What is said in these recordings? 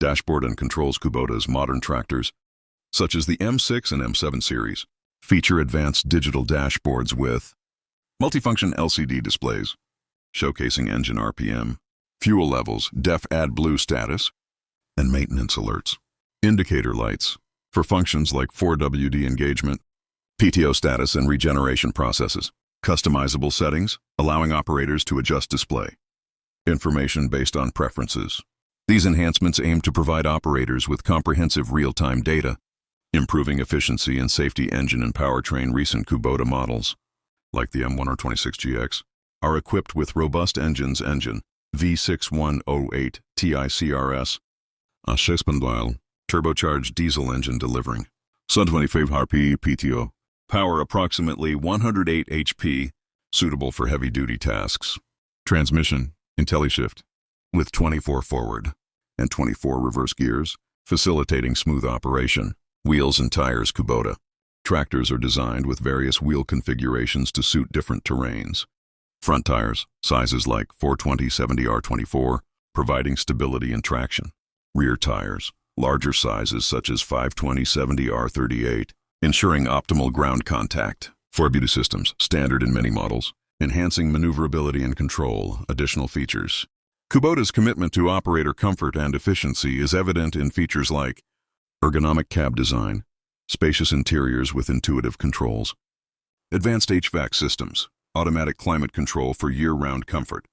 Dashboard and controls. Kubota's modern tractors, such as the M6 and M7 series, feature advanced digital dashboards with multifunction LCD displays, showcasing engine RPM, fuel levels, DEF AdBlue status, and maintenance alerts. Indicator lights for functions like 4WD engagement, PTO status, and regeneration processes. Customizable settings, allowing operators to adjust display information based on preferences. These enhancements aim to provide operators with comprehensive real-time data, improving efficiency and safety. Engine and powertrain. Recent Kubota models, like the M1R26GX, are equipped with robust engines. Engine V6108 TICRS, a 6-spindle turbocharged diesel engine delivering 125 HP PTO power, approximately 108 HP, suitable for heavy-duty tasks. Transmission IntelliShift with 24 forward and 24 reverse gears, facilitating smooth operation. Wheels and tires. Kubota tractors are designed with various wheel configurations to suit different terrains. Front tires, sizes like 420/70R24, providing stability and traction. Rear tires, larger sizes such as 520/70R38, ensuring optimal ground contact. 4WD systems, standard in many models, enhancing maneuverability and control. Additional features. Kubota's commitment to operator comfort and efficiency is evident in features like ergonomic cab design, spacious interiors with intuitive controls, advanced HVAC systems, automatic climate control for year-round comfort,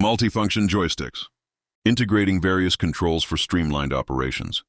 multifunction joysticks, integrating various controls for streamlined operations.